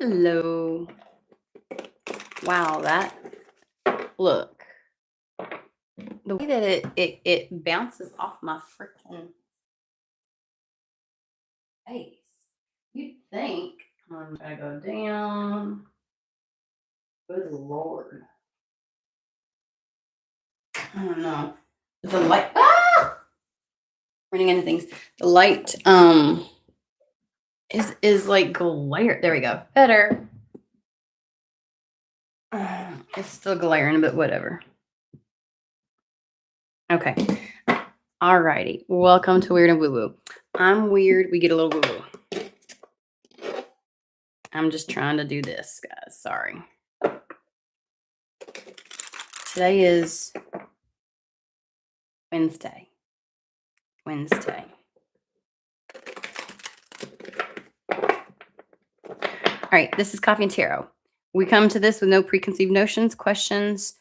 Hello. Wow, that look. The way that it bounces off my freaking face. You'd think I'm gonna go down. Good Lord. I don't know. The light running into things. The light is like glare. There we go. Better. It's still glaring, but whatever. Okay. Alrighty. Welcome to Weird and Woo Woo. I'm weird. We get a little woo woo. I'm just trying to do this, guys. Sorry. Today is Wednesday. All right, this is Coffee and Tarot. We come to this with no preconceived notions, questions,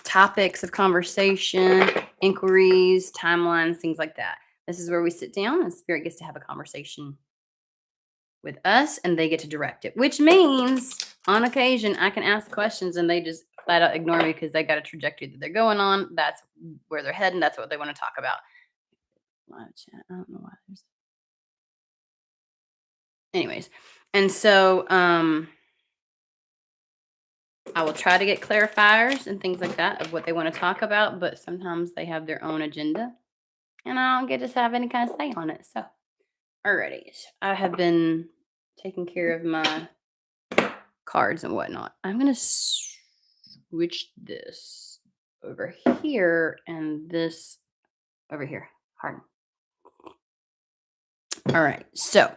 topics of conversation, inquiries, timelines, things like that. This is where we sit down and Spirit gets to have a conversation with us and they get to direct it, which means on occasion I can ask questions and they just flat out ignore me because they got a trajectory that they're going on. That's where they're heading. That's what they want to talk about. I don't know why there's anyways. And so I will try to get clarifiers and things like that of what they want to talk about, but sometimes they have their own agenda and I don't get to have any kind of say on it. So alrighty. I have been taking care of my cards and whatnot. I'm gonna switch this over here and this over here. Hard. All right. So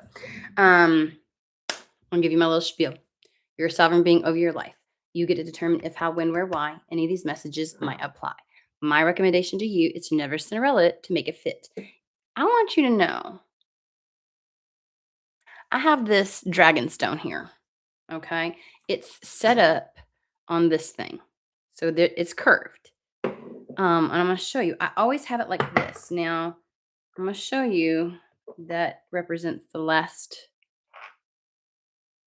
I'm gonna give you my little spiel. You're a sovereign being over your life. You get to determine if, how, when, where, why any of these messages might apply. My recommendation to you is to never Cinderella it to make it fit. I want you to know I have this dragon stone here. Okay. It's set up on this thing. So that it's curved. And I'm going to show you. I always have it like this. Now, I'm going to show you that represents the last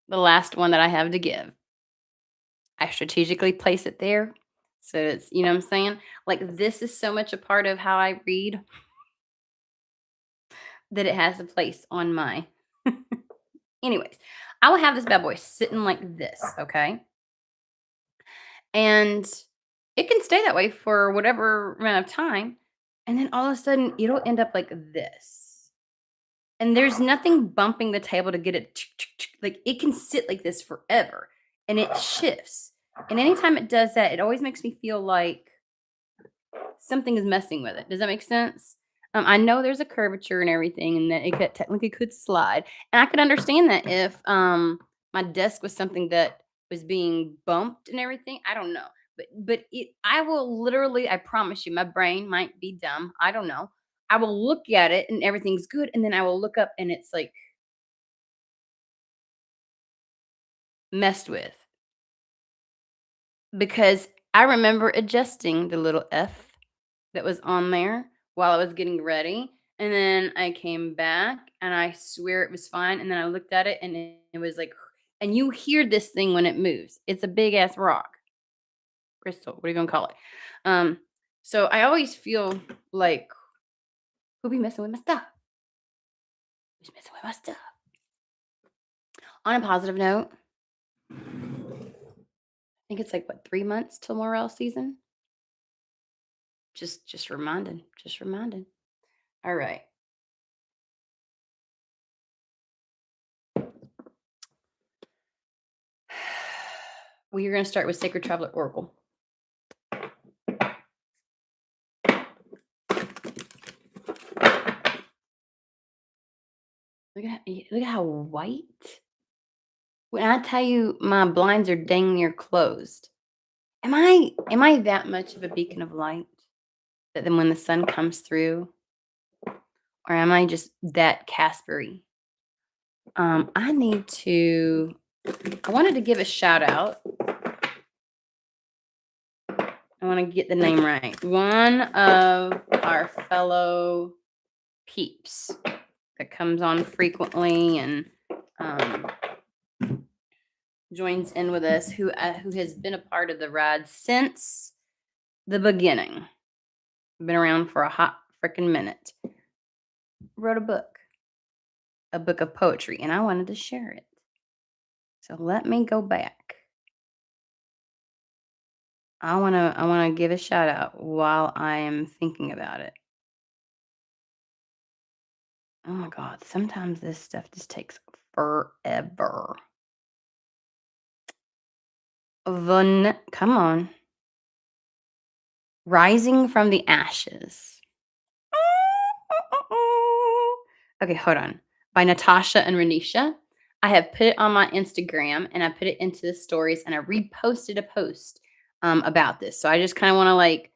one that I have to give. I strategically place it there. So it's, you know what I'm saying? Like this is so much a part of how I read that it has a place on my. Anyways, I will have this bad boy sitting like this, okay? And it can stay that way for whatever amount of time. And then all of a sudden, it'll end up like this. And there's nothing bumping the table to get it. Like it can sit like this forever and it shifts. And anytime it does that, it always makes me feel like something is messing with it. Does that make sense? I know there's a curvature and everything, and that it technically could slide. And I could understand that if my desk was something that was being bumped and everything. I don't know, but I will literally. I promise you, my brain might be dumb. I don't know. I will look at it and everything's good, and then I will look up and it's like messed with because I remember adjusting the little F that was on there while I was getting ready. And then I came back and I swear it was fine. And then I looked at it and it was like, and you hear this thing when it moves. It's a big ass rock, crystal, what are you gonna call it? So I always feel like, who be messing with my stuff? Who's messing with my stuff? On a positive note, I think it's like what, 3 months till morale season? Just reminding. All right. We're going to start with Sacred Traveler Oracle. Look at how white. When I tell you my blinds are dang near closed, am I that much of a beacon of light that then when the sun comes through, or am I just that Caspery? I wanted to give a shout out. I want to get the name right. One of our fellow peeps that comes on frequently and joins in with us, who has been a part of the ride since the beginning. Been around for a hot freaking minute. Wrote a book of poetry, and I wanted to share it. So let me go back. I wanna give a shout out while I am thinking about it. Oh my god, sometimes this stuff just takes forever. Come on. Rising from the Ashes. Okay, hold on. By Natasha and Renisha. I have put it on my Instagram and I put it into the stories and I reposted a post about this. So I just kind of want to like,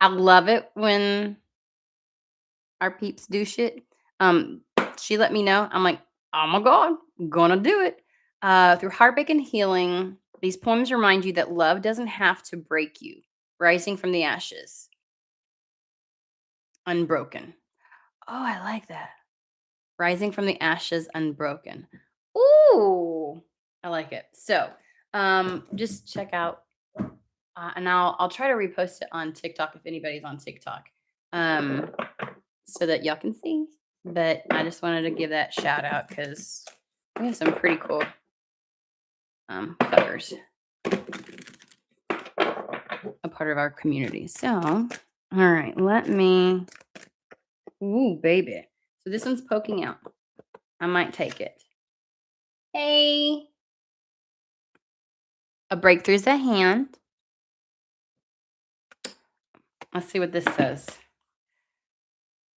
I love it when our peeps do shit. Um, she let me know. I'm like, oh my God, gonna do it. Through heartbreak and healing, these poems remind you that love doesn't have to break you. Rising from the ashes, unbroken. Oh, I like that. Rising from the ashes, unbroken. Ooh, I like it. So, just check out, and I'll try to repost it on TikTok if anybody's on TikTok, um, so that y'all can see. But I just wanted to give that shout out because we have some pretty cool fuckers a part of our community. So, all right, let me. Ooh, baby. So this one's poking out. I might take it. Hey. A breakthrough's at hand. Let's see what this says.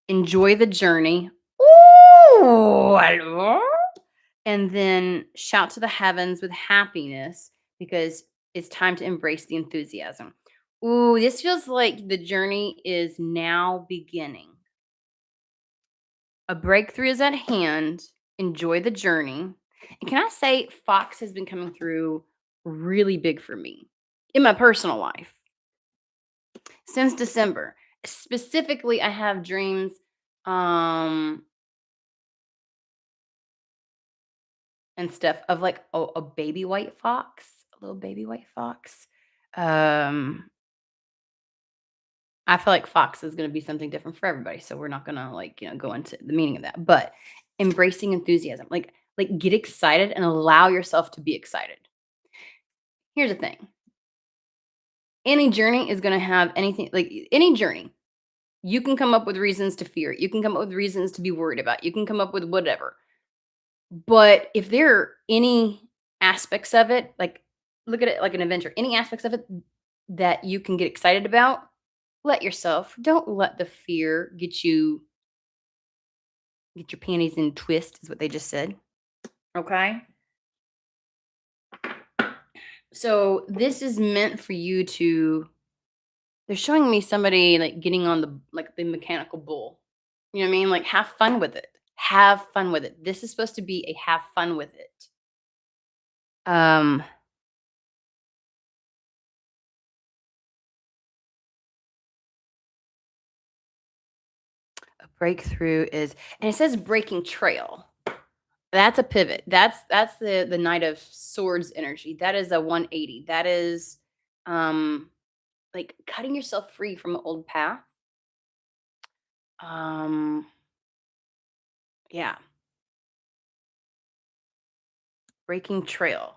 Enjoy the journey. Ooh, and then shout to the heavens with happiness because it's time to embrace the enthusiasm. Ooh, this feels like the journey is now beginning. A breakthrough is at hand. Enjoy the journey. And can I say, Fox has been coming through really big for me in my personal life since December. Specifically, I have dreams and stuff of like a baby white fox, a little baby white fox. Um, I feel like fox is going to be something different for everybody, so we're not going to like go into the meaning of that. But embracing enthusiasm, like get excited and allow yourself to be excited. Here's the thing: any journey is going to have anything like any journey. You can come up with reasons to fear. You can come up with reasons to be worried about. You can come up with whatever. But if there are any aspects of it, like look at it like an adventure, any aspects of it that you can get excited about, let yourself. Don't let the fear get your panties in a twist, is what they just said. Okay. So this is meant for you to. They're showing me somebody like getting on the mechanical bull. You know what I mean? Like have fun with it. Have fun with it. This is supposed to be a have fun with it. Um a breakthrough is, and it says breaking trail. That's a pivot. That's the Knight of Swords energy. That is a 180. That is like cutting yourself free from an old path. Um yeah, breaking trail.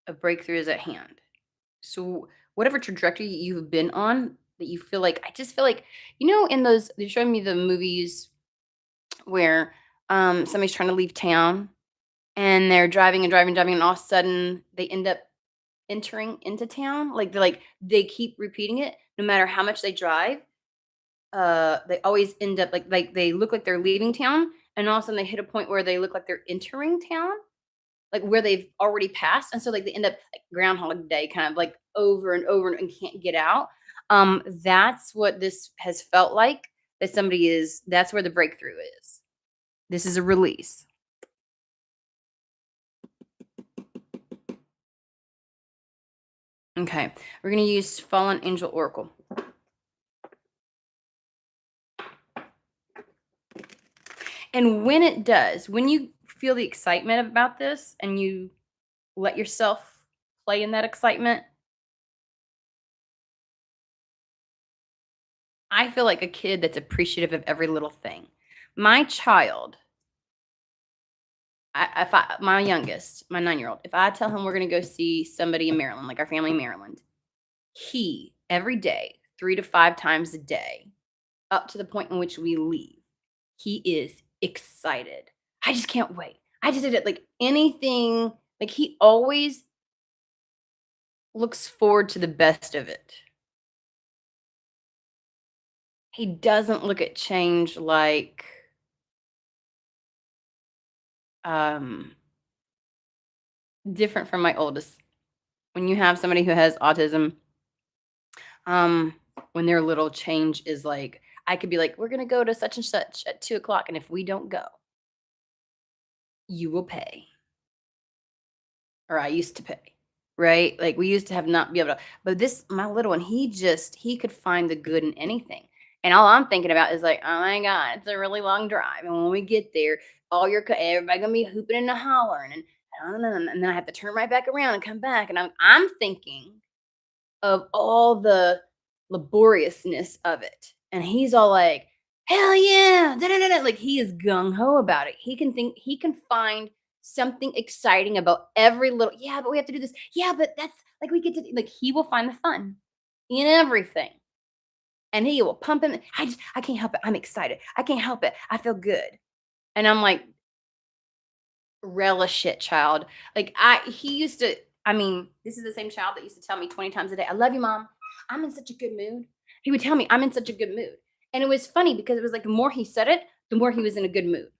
A breakthrough is at hand. So whatever trajectory you've been on that you feel like, I just feel like, in those, they're showing me the movies where somebody's trying to leave town and they're driving and driving and driving and all of a sudden they end up entering into town. They keep repeating it no matter how much they drive. They always end up like they look like they're leaving town and all of a sudden they hit a point where they look like they're entering town, like where they've already passed. And so like they end up like Groundhog Day, kind of like over and over and can't get out. That's what this has felt like. That's where the breakthrough is. This is a release. Okay, we're gonna use Fallen Angel Oracle. And when it does, when you feel the excitement about this and you let yourself play in that excitement, I feel like a kid that's appreciative of every little thing. My child, my youngest, my 9-year-old, if I tell him we're gonna go see somebody in Maryland, like our family in Maryland, he every day, 3 to 5 times a day, up to the point in which we leave, he is excited. I just can't wait. I just did it like anything, like he always looks forward to the best of it. He doesn't look at change like, um, different from my oldest. When you have somebody who has autism, um, when they're little, change is like, I could be like, "We're gonna go to such and such at 2 o'clock, and if we don't go, you will pay." Or I used to pay, right? Like, we used to have not be able to, but this my little one, he could find the good in anything, and all I'm thinking about is like, "Oh my god, it's a really long drive, and when we get there, all your everybody gonna be hooping and hollering, and then I have to turn right back around and come back," and I'm thinking of all the laboriousness of it, and he's all like, "Hell yeah, da, da, da, da," like, he is gung ho about it. He can find something exciting about every little, "Yeah, but we have to do this. Yeah, but that's like, we get to do," like, he will find the fun in everything, and he will pump him. I can't help it. I'm excited. I can't help it. I feel good." And I'm like, relish it, child. Like, he used to, I mean, this is the same child that used to tell me 20 times a day, "I love you, mom. I'm in such a good mood." He would tell me, "I'm in such a good mood." And it was funny because it was like the more he said it, the more he was in a good mood.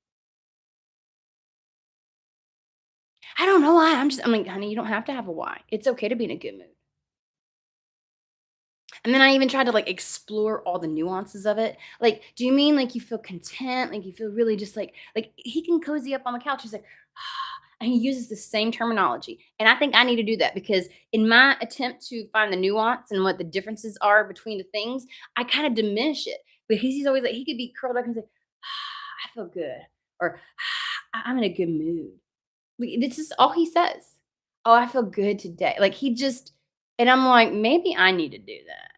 I don't know why. I'm like, "Honey, you don't have to have a why. It's okay to be in a good mood." And then I even tried to like explore all the nuances of it. Like, do you mean like you feel content? Like you feel really just like he can cozy up on the couch. He's like, and he uses the same terminology. And I think I need to do that because in my attempt to find the nuance and what the differences are between the things, I kind of diminish it. But he's always like, he could be curled up and say, "I feel good," or "I'm in a good mood." This is all he says. "Oh, I feel good today." Like he just, and I'm like, maybe I need to do that.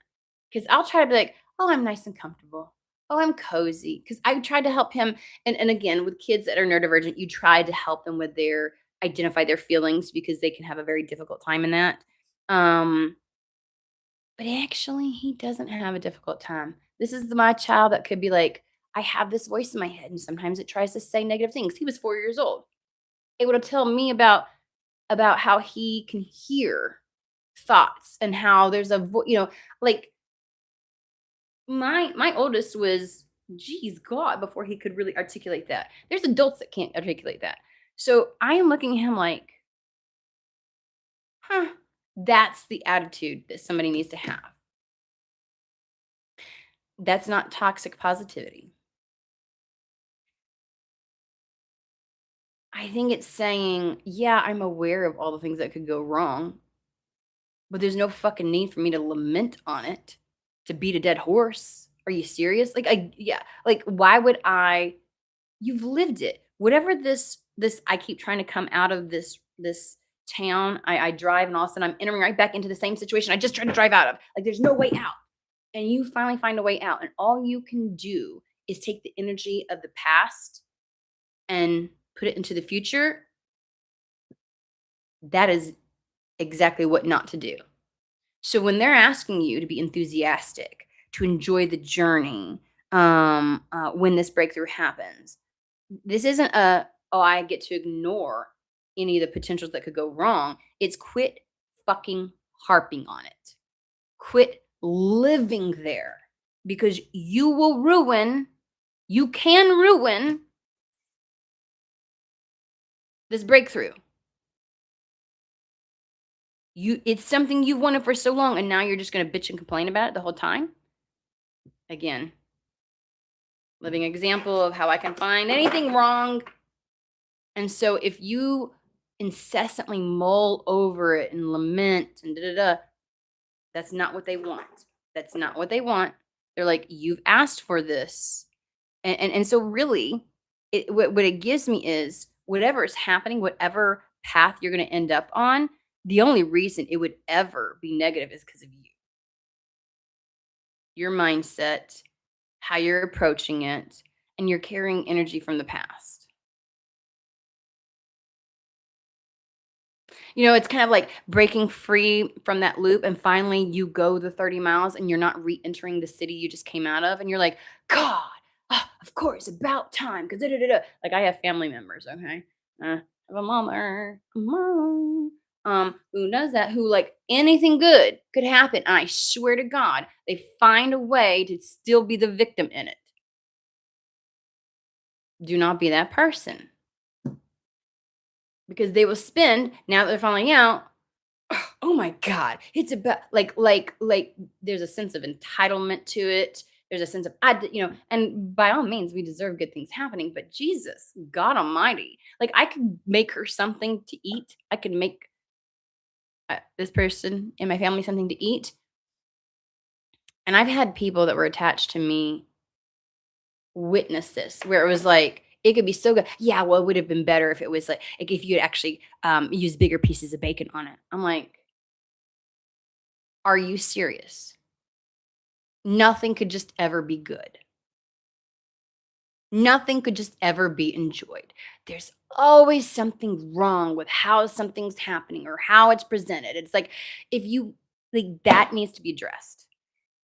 'Cause I'll try to be like, "Oh, I'm nice and comfortable. Oh, I'm cozy." Because I tried to help him, and again, with kids that are neurodivergent, you try to help them with their identify their feelings because they can have a very difficult time in that. Um, but actually, he doesn't have a difficult time. This is my child that could be like, I have this voice in my head, and sometimes it tries to say negative things. He was 4 years old, able to tell me about how he can hear thoughts and how there's like my oldest was, geez, God, before he could really articulate that. There's adults that can't articulate that. So I am looking at him like, huh, that's the attitude that somebody needs to have. That's not toxic positivity. I think it's saying, yeah, I'm aware of all the things that could go wrong, but there's no fucking need for me to lament on it, to beat a dead horse. Are you serious? Like, yeah, like, why would I? You've lived it. Whatever this I keep trying to come out of this town. I drive and all of a sudden I'm entering right back into the same situation I just tried to drive out of. Like there's no way out. And you finally find a way out. And all you can do is take the energy of the past and put it into the future. That is exactly what not to do. So when they're asking you to be enthusiastic, to enjoy the journey, when this breakthrough happens, this isn't a, "Oh, I get to ignore any of the potentials that could go wrong." It's quit fucking harping on it. Quit living there because you can ruin this breakthrough. It's something you wanted for so long and now you're just going to bitch and complain about it the whole time? Again, living example of how I can find anything wrong. And so if you incessantly mull over it and lament and da da da, that's not what they want. That's not what they want. They're like, "You've asked for this." And so really, what it gives me is whatever is happening, whatever path you're gonna end up on, the only reason it would ever be negative is because of you. Your mindset, how you're approaching it, and you're carrying energy from the past. It's kind of like breaking free from that loop, and finally you go the 30 miles and you're not re-entering the city you just came out of, and you're like, God, of course, about time. Because like I have family members, okay? I have a mom, who does that, who like anything good could happen. And I swear to God, they find a way to still be the victim in it. Do not be that person. Because they will spend, now that they're falling out, oh my god, it's about like there's a sense of entitlement to it. There's a sense of and by all means we deserve good things happening, but Jesus, God almighty. Like I could make her something to eat. I could make this person in my family something to eat. And I've had people that were attached to me witness this where it was like it could be so good. Yeah, well, it would have been better if it was like if you had actually used bigger pieces of bacon on it. I'm like, are you serious? Nothing could just ever be good. Nothing could just ever be enjoyed. There's always something wrong with how something's happening or how it's presented. It's like if you like that needs to be addressed.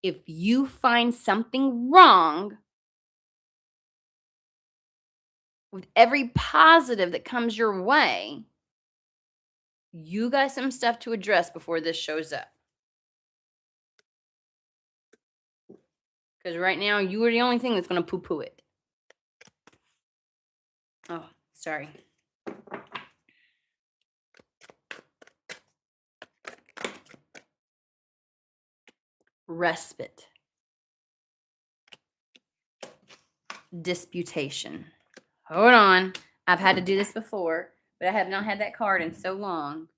If you find something wrong with every positive that comes your way, you got some stuff to address before this shows up. Because right now, you are the only thing that's going to poo poo it. Oh, sorry. Respite. Disputation. Hold on. I've had to do this before, but I have not had that card in so long.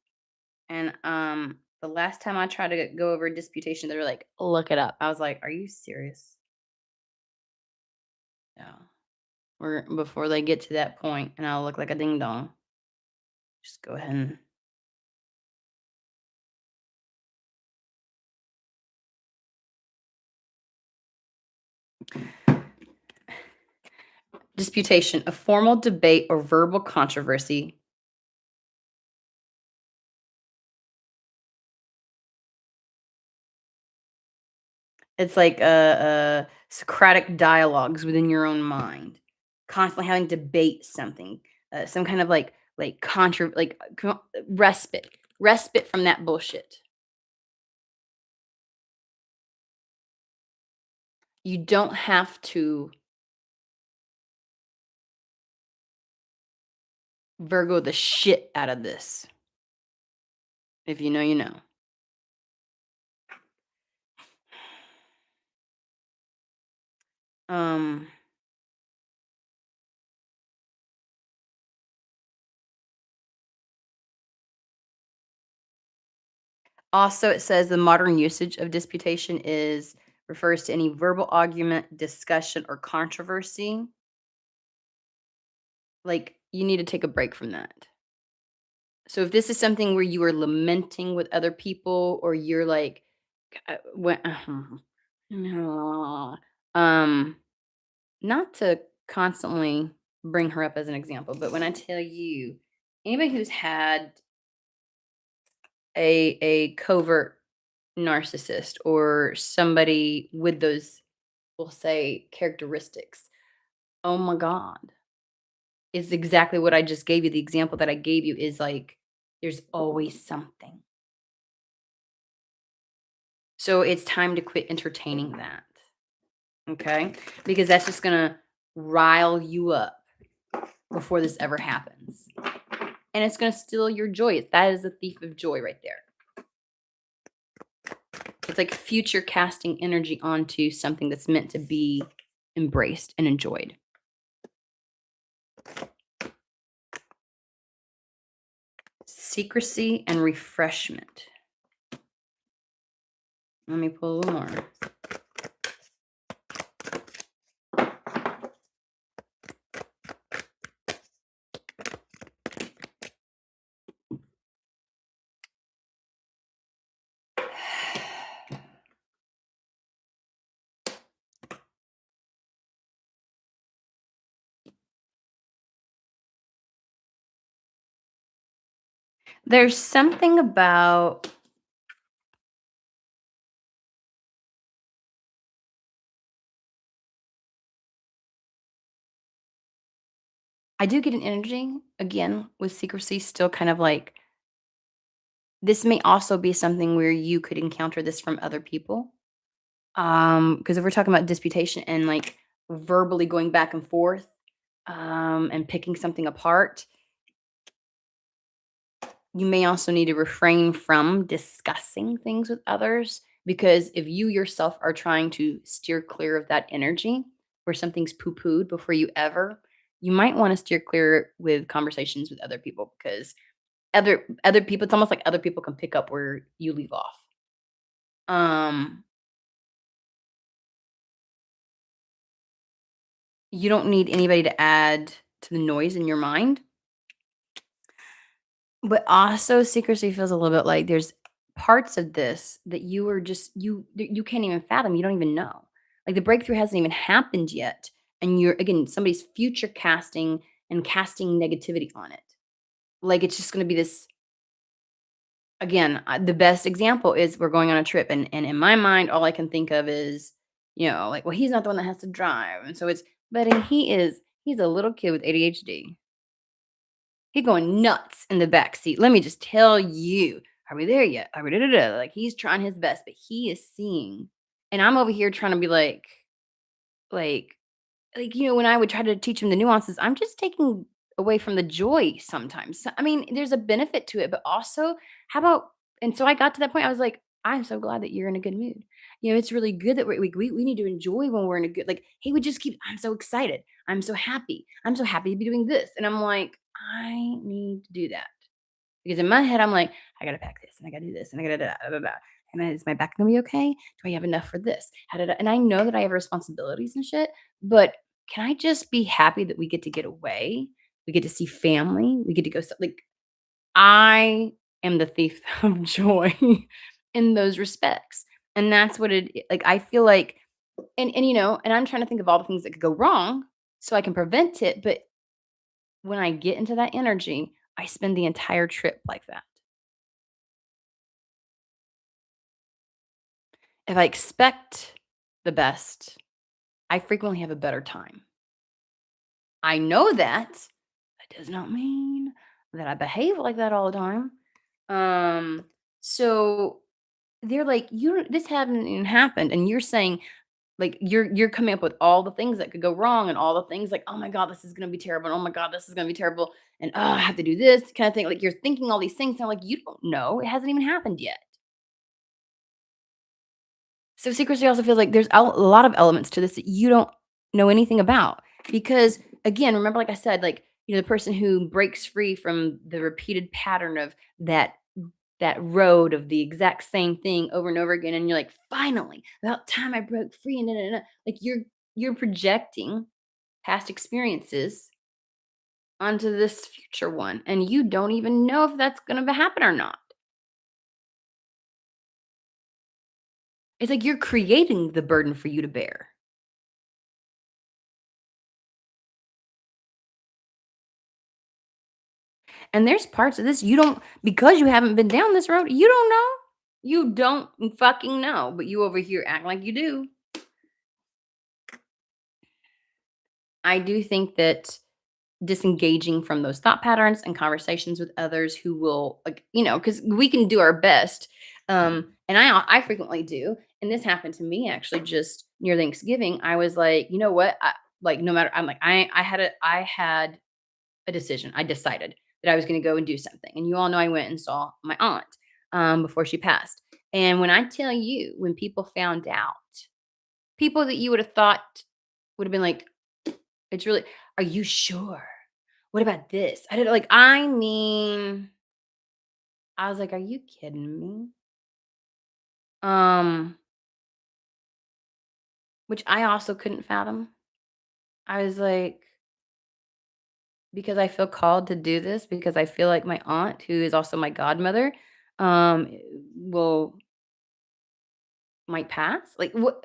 And the last time I tried to go over disputation, they were like, look it up. I was like, are you serious? No. We're before they get to that point and I'll look like a ding dong. Just go ahead and disputation, a formal debate or verbal controversy. It's like Socratic dialogues within your own mind, constantly having to debate something, some kind of respite from that bullshit. You don't have to Virgo the shit out of this. If you know, you know. Um, Also, it says the modern usage of disputation is refers to any verbal argument, discussion, or controversy. Like you need to take a break from that. So if this is something where you are lamenting with other people, or you're like, when, um, not to constantly bring her up as an example, but when I tell you, anybody who's had a covert narcissist or somebody with those, we'll say, characteristics, oh my god, it's exactly what I just gave you. The example that I gave you is like there's always something. So it's time to quit entertaining that. Okay? Because that's just going to rile you up before this ever happens. And it's going to steal your joy. That is a thief of joy right there. It's like future casting energy onto something that's meant to be embraced and enjoyed. Secrecy and refreshment. Let me pull a little more. There's something about I do get an energy, again, with secrecy still kind of like this may also be something where you could encounter this from other people. Because if we're talking about disputation and, like, verbally going back and forth, and picking something apart, you may also need to refrain from discussing things with others, because if you yourself are trying to steer clear of that energy where something's poo-pooed before you ever, you might wanna steer clear with conversations with other people because other people it's almost like other people can pick up where you leave off. Um, you don't need anybody to add to the noise in your mind, but also secrecy feels a little bit like there's parts of this that you are just you can't even fathom, you don't even know. Like the breakthrough hasn't even happened yet, and you're again, somebody's future casting and casting negativity on it. Like it's just gonna be this again, the best example is we're going on a trip, and in my mind, all I can think of is, like, well, he's not the one that has to drive, and so it's but he's a little kid with ADHD. He going nuts in the back seat. Let me just tell you. Are we there yet? Are we da, da, da? Like he's trying his best, but he is seeing, and I'm over here trying to be like, when I would try to teach him the nuances, I'm just taking away from the joy sometimes. I mean, there's a benefit to it, but also, how about and so I got to that point, I was like, "I'm so glad that you're in a good mood." It's really good that we need to enjoy when we're in a good like, he would just keep, "I'm so excited. I'm so happy. I'm so happy to be doing this." And I'm like, "I need to do that." Because in my head, I'm like, "I gotta pack this, and I gotta do this, and I gotta da da da da. And is my back gonna be okay? Do I have enough for this? How did I and I know that I have responsibilities and shit, but can I just be happy that we get away? We get to see family. We get to go like, I am the thief of joy in those respects, and that's what like, I feel like and I'm trying to think of all the things that could go wrong so I can prevent it, but when I get into that energy, I spend the entire trip like that. If I expect the best, I frequently have a better time. I know that. That does not mean that I behave like that all the time. Um, so they're like, "You this hadn't even happened," and you're saying, like, you're coming up with all the things that could go wrong and all the things like, "Oh my god, this is gonna be terrible, and oh my god, this is gonna be terrible, and, oh, I have to do this," kinda thing. Like, you're thinking all these things, and I'm like, "You don't know. It hasn't even happened yet." So secrecy also feels like there's a lot of elements to this that you don't know anything about because again, remember like I said, like, the person who breaks free from the repeated pattern of that road of the exact same thing over and over again and you're like, "Finally, about time I broke free," and da, da, da. Like you're projecting past experiences onto this future one and you don't even know if that's going to happen or not. It's like you're creating the burden for you to bear. And there's parts of this you don't because you haven't been down this road, you don't know. You don't fucking know, but you over here act like you do. I do think that disengaging from those thought patterns and conversations with others who will, like, because we can do our best. And I frequently do. And this happened to me actually just near Thanksgiving. I was like, you know what? Like, no matter, I'm like, I had a decision. I decided that I was going to go and do something. And you all know I went and saw my aunt before she passed. And when I tell you, when people found out, people that you would have thought would have been like, it's really, are you sure? What about this? I did like, I mean, I was like, are you kidding me? Um, which I also couldn't fathom. I was like, because I feel called to do this, because I feel like my aunt, who is also my godmother, will might pass? Like, what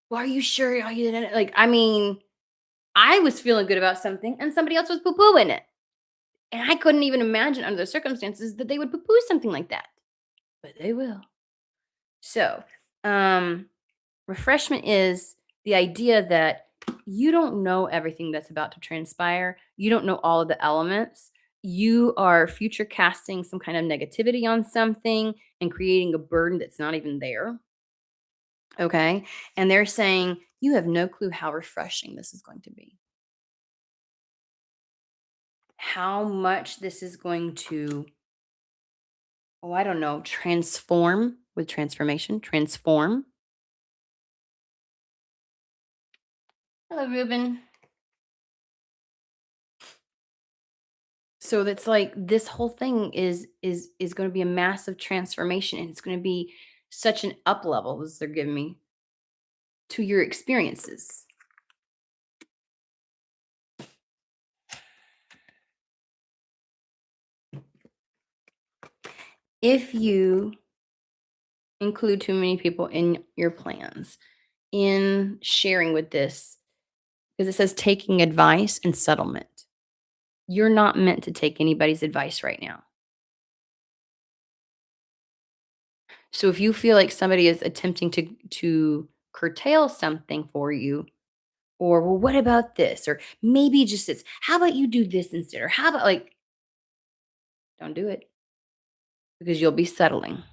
well, are you sure? Are you like, I mean, I was feeling good about something and somebody else was poo-pooing it. And I couldn't even imagine under the circumstances that they would poo-poo something like that, but they will. So, um, refreshment is the idea that you don't know everything that's about to transpire. You don't know all of the elements. You are future casting some kind of negativity on something and creating a burden that's not even there. Okay. And they're saying, you have no clue how refreshing this is going to be, how much this is going to, oh, I don't know, transform with transformation, transform. Hello, Ruben. So that's like this whole thing is going to be a massive transformation, and it's going to be such an up level as they're giving me to your experiences. If you include too many people in your plans, in sharing with this, because it says taking advice and settlement. You're not meant to take anybody's advice right now. So if you feel like somebody is attempting to curtail something for you, or well, what about this? Or maybe just this. How about you do this instead? Or how about like, don't do it because you'll be settling.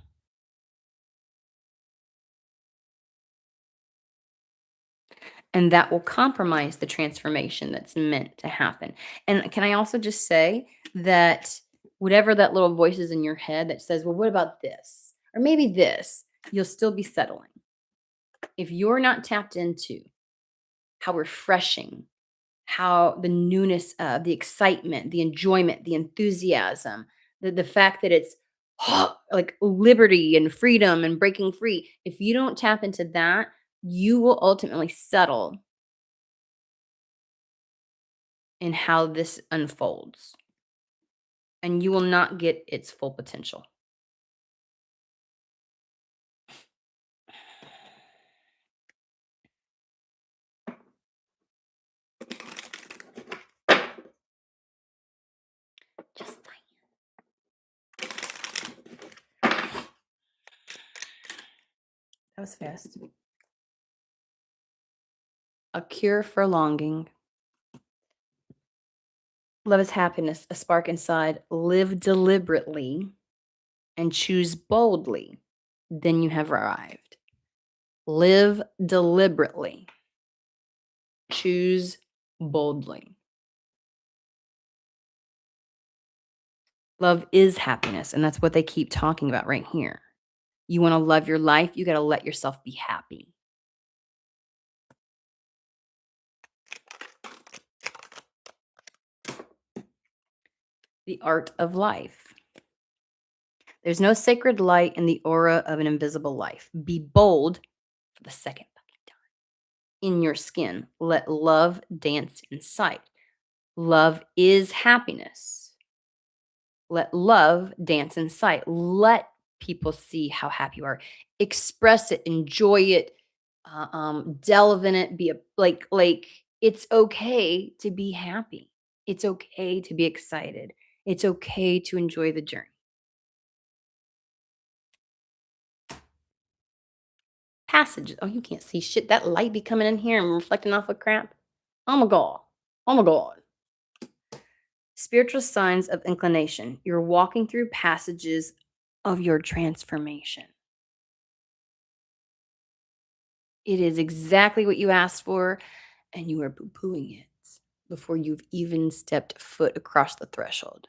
And that will compromise the transformation that's meant to happen. And can I also just say that whatever that little voice is in your head that says, well, what about this? Or maybe this, you'll still be settling. If you're not tapped into how refreshing, how the newness of the excitement, the enjoyment, the enthusiasm, the fact that it's like liberty and freedom and breaking free. If you don't tap into that, you will ultimately settle in how this unfolds and you will not get its full potential. Just that was fast. A cure for longing. Love is happiness, a spark inside. Live deliberately and choose boldly. Then you have arrived. Live deliberately. Choose boldly. Love is happiness, and that's what they keep talking about right here. You want to love your life, you got to let yourself be happy. The art of life. There's no sacred light in the aura of an invisible life. Be bold for the second fucking time. In your skin, let love dance in sight. Love is happiness. Let love dance in sight. Let people see how happy you are. Express it, enjoy it, delve in it. Be a, like it's okay to be happy. It's okay to be excited. It's okay to enjoy the journey. Passages. Oh, you can't see shit. That light be coming in here and reflecting off of crap. Oh my god. Oh my god. Spiritual signs of inclination. You're walking through passages of your transformation. It is exactly what you asked for, and you are poo pooing it before you've even stepped foot across the threshold.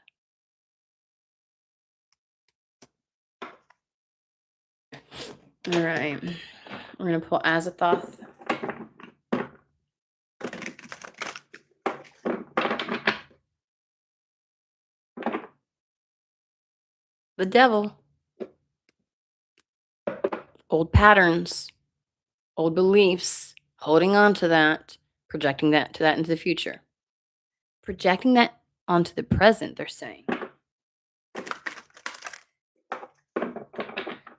All right. We're going to pull Azathoth. The devil. Old patterns, old beliefs, holding on to that, projecting that to that into the future. Projecting that onto the present, they're saying.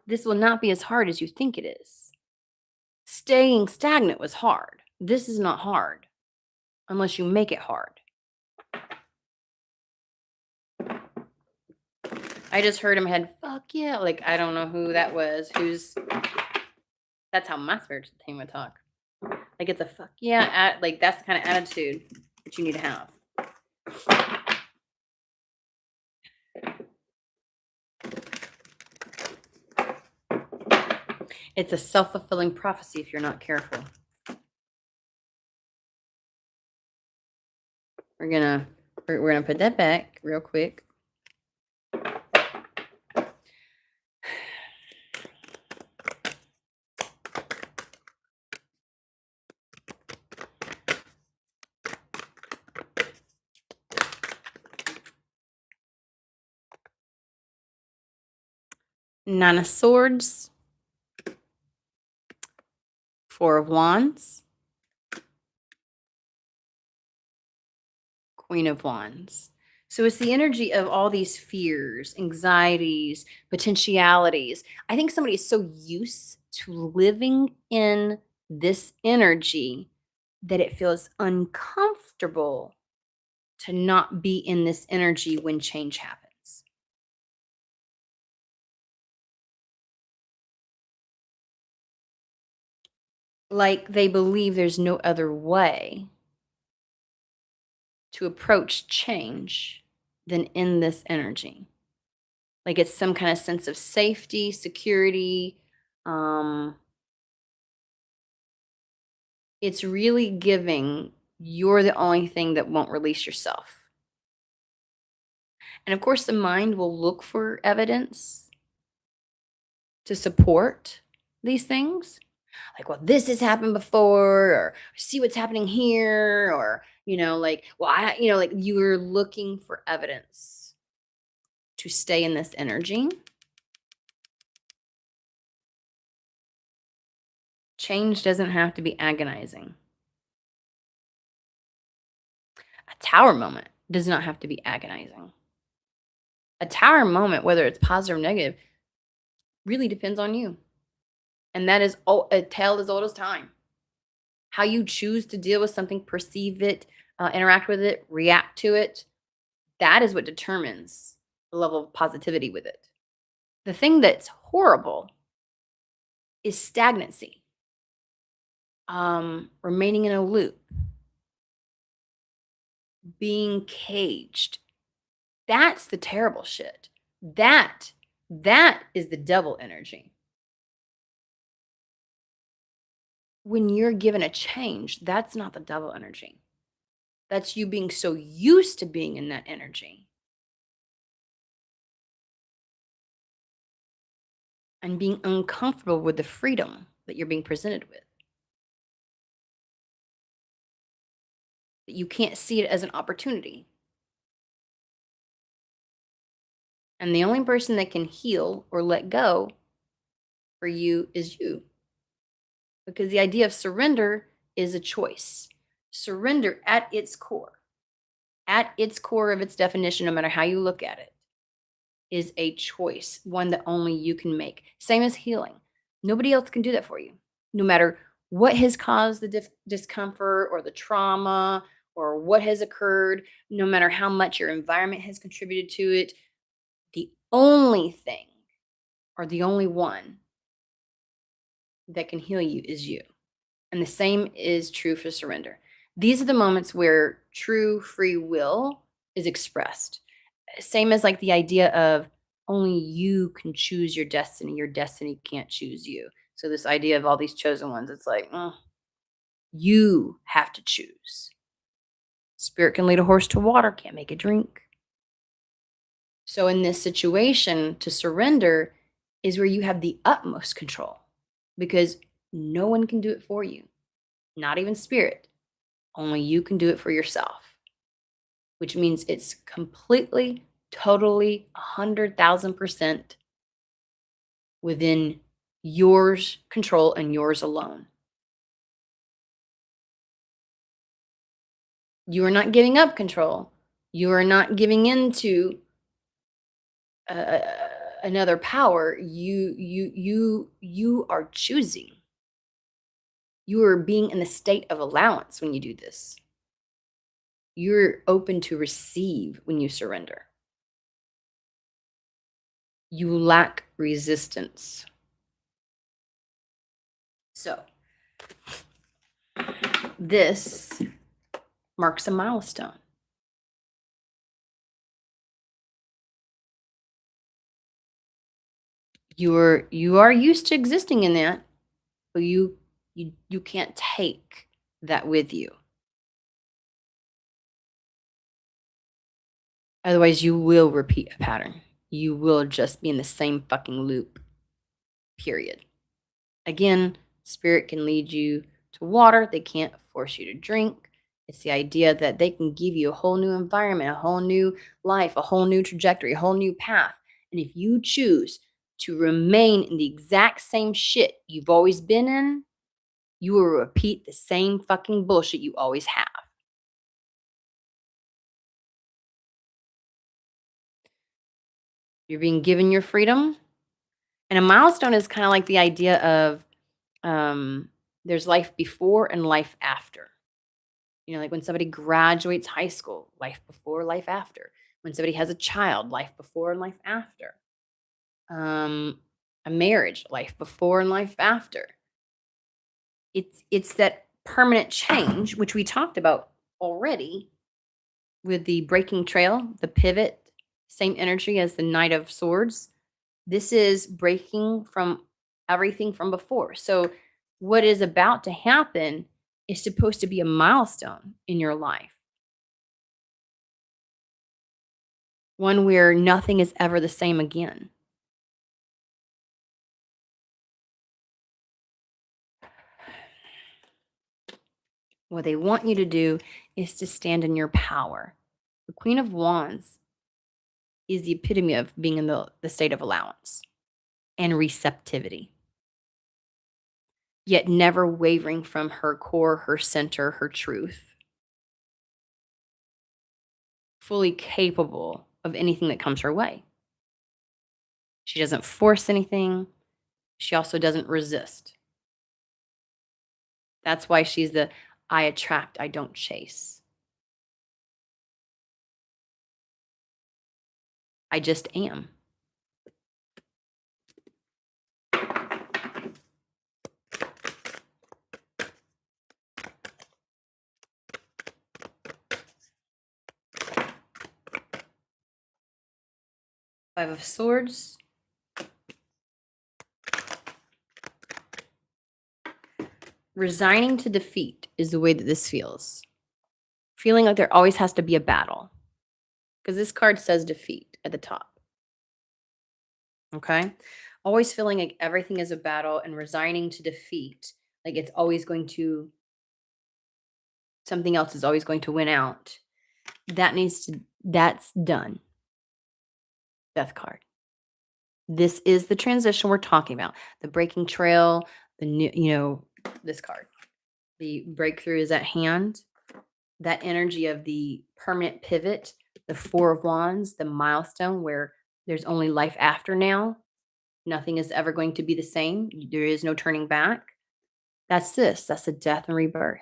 This will not be as hard as you think it is. Staying stagnant was hard. This is not hard unless you make it hard. I just heard in my head, "Fuck yeah!" Like I don't know who that was. Who's That's how my spiritual team would talk. Like it's a fuck yeah, like that's the kind of attitude that you need to have. It's a self-fulfilling prophecy if you're not careful. We're gonna we're gonna put that back real quick. Nine of Swords, Four of Wands, Queen of Wands. So it's the energy of all these fears, anxieties, potentialities. I think somebody is so used to living in this energy that it feels uncomfortable to not be in this energy when change happens. Like they believe there's no other way to approach change than in this energy. Like it's some kind of sense of safety, security. Um, it's really giving you're the only thing that won't release yourself. And of course, the mind will look for evidence to support these things. Like, well, this has happened before, or see what's happening here, or, like, well, like you're looking for evidence to stay in this energy. Change doesn't have to be agonizing. A tower moment does not have to be agonizing. A tower moment, whether it's positive or negative, really depends on you. And that is a tale as old as time. How you choose to deal with something, perceive it, interact with it, react to it, that is what determines the level of positivity with it. The thing that's horrible is stagnancy, remaining in a loop, being caged. That's the terrible shit. That is the devil energy. When you're given a change, that's not the devil energy. That's you being so used to being in that energy and being uncomfortable with the freedom that you're being presented with. That you can't see it as an opportunity. And the only person that can heal or let go for you is you. Because the idea of surrender is a choice. Surrender at its core of its definition, no matter how you look at it, is a choice, one that only you can make. Same as healing. Nobody else can do that for you. No matter what has caused the discomfort or the trauma or what has occurred, no matter how much your environment has contributed to it, the only thing or the only one that can heal you is you. And the same is true for surrender. These are the moments where true free will is expressed. Same as like the idea of only you can choose your destiny can't choose you. So, this idea of all these chosen ones, it's like, you have to choose. Spirit can lead a horse to water, can't make it drink. So, in this situation, to surrender is where you have the utmost control because no one can do it for you, not even spirit. Only you can do it for yourself, which means it's completely, totally, 100,000% within yours control and yours alone. You are not giving up control. You are not giving into uh, another power. You are choosing. You are being in the state of allowance when you do this. You're open to receive when you surrender. You lack resistance. So, this marks a milestone. You are used to existing in that, but you can't take that with you. Otherwise, you will repeat a pattern. You will just be in the same fucking loop. Period. Again, spirit can lead you to water. They can't force you to drink. It's the idea that they can give you a whole new environment, a whole new life, a whole new trajectory, a whole new path. And if you choose to remain in the exact same shit you've always been in, you will repeat the same fucking bullshit you always have. You're being given your freedom. And a milestone is kind of like the idea of there's life before and life after. You know, like when somebody graduates high school, life before, life after. When somebody has a child, life before and life after. A marriage, life before and life after. It's that permanent change, which we talked about already with the breaking trail, the pivot, same energy as the Knight of Swords. This is breaking from everything from before. So, what is about to happen is supposed to be a milestone in your life, one where nothing is ever the same again. What they want you to do is to stand in your power. The Queen of Wands is the epitome of being in the state of allowance and receptivity, yet never wavering from her core, her center, her truth, fully capable of anything that comes her way. She doesn't force anything. She also doesn't resist. That's why she's the I attract, I don't chase. I just am. Five of Swords. Resigning to defeat is the way that this feels. Feeling like there always has to be a battle. Because this card says defeat at the top. Okay? Always feeling like everything is a battle and resigning to defeat. Like it's always going to, something else is always going to win out. That's done. Death card. This is the transition we're talking about. The breaking trail, the new, this card. The breakthrough is at hand. That energy of the permanent pivot, the Four of Wands, the milestone where there's only life after now. Nothing is ever going to be the same. There is no turning back. That's this. That's the death and rebirth.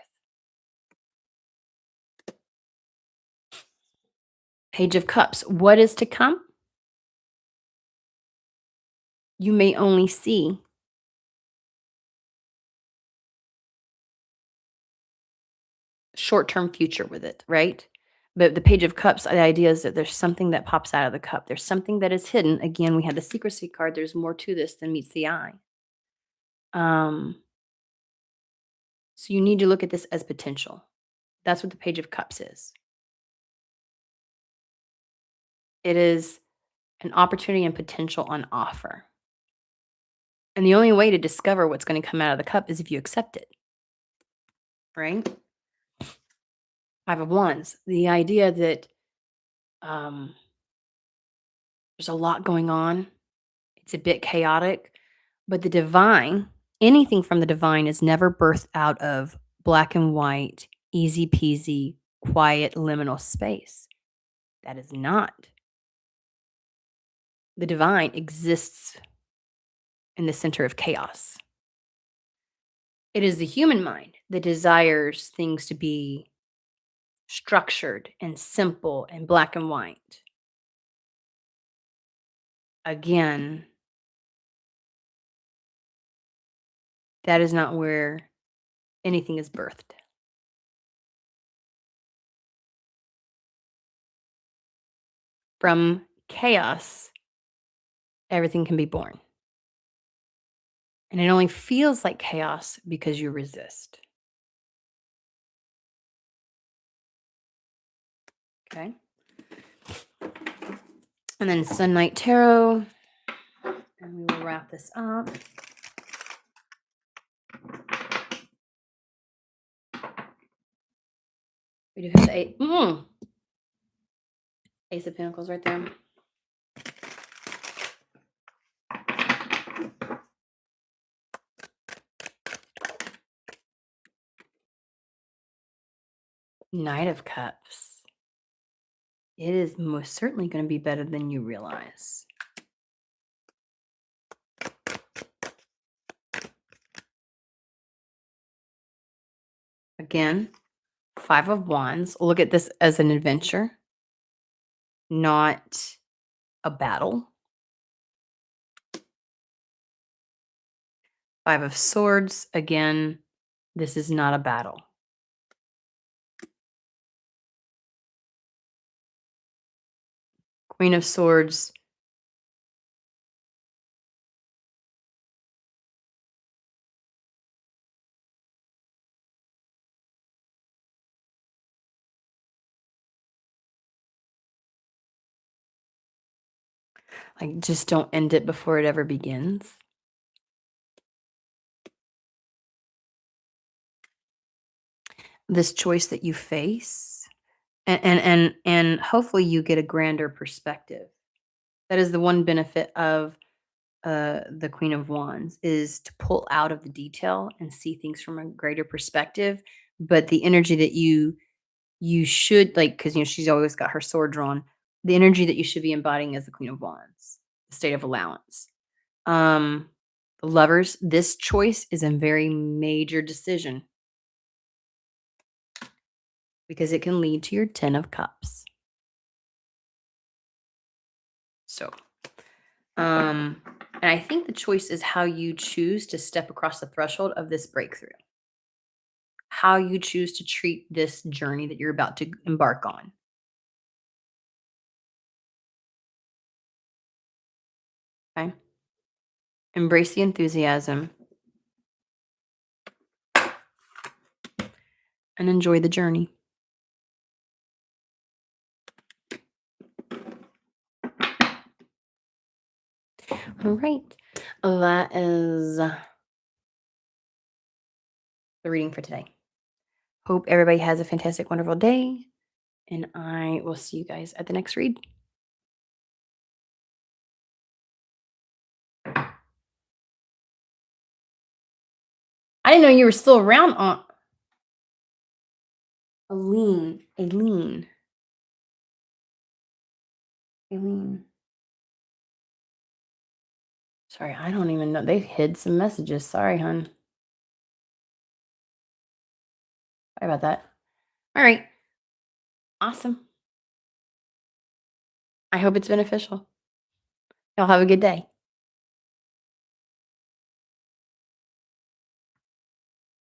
Page of Cups. What is to come? You may only see short-term future with it, right? But the Page of Cups, the idea is that there's something that pops out of the cup. There's something that is hidden. Again, we had the secrecy card. There's more to this than meets the eye. So you need to look at this as potential. That's what the Page of Cups is. It is an opportunity and potential on offer. And the only way to discover what's going to come out of the cup is if you accept it. Right? Five of Wands. The idea that there's a lot going on. It's a bit chaotic, but the divine, anything from the divine is never birthed out of black and white, easy peasy, quiet, liminal space. That is not. The divine exists in the center of chaos. It is the human mind that desires things to be structured and simple and black and white. Again, that is not where anything is birthed. From chaos, everything can be born. And it only feels like chaos because you resist. Okay. And then Sun Night Tarot. And we will wrap this up. We do have the Ace of Pentacles right there. Knight of Cups. It is most certainly going to be better than you realize. Again, Five of Wands. Look at this as an adventure, not a battle. Five of Swords. Again, this is not a battle. Queen of Swords. Like, just don't end it before it ever begins. This choice that you face, and hopefully you get a grander perspective. That is the one benefit of the Queen of Wands, is to pull out of the detail and see things from a greater perspective. But the energy that you should, like, because she's always got her sword drawn. The energy that you should be embodying as the Queen of Wands, the state of allowance. Um, the Lovers. This choice is a very major decision because it can lead to your Ten of Cups. So, and I think the choice is how you choose to step across the threshold of this breakthrough. How you choose to treat this journey that you're about to embark on. Okay? Embrace the enthusiasm and enjoy the journey. All right. That is the reading for today. Hope everybody has a fantastic, wonderful day. And I will see you guys at the next read. I didn't know you were still around, Aunt Aileen. Aileen. Sorry, I don't even know. They hid some messages. Sorry, hun. Sorry about that. All right. Awesome. I hope it's beneficial. Y'all have a good day.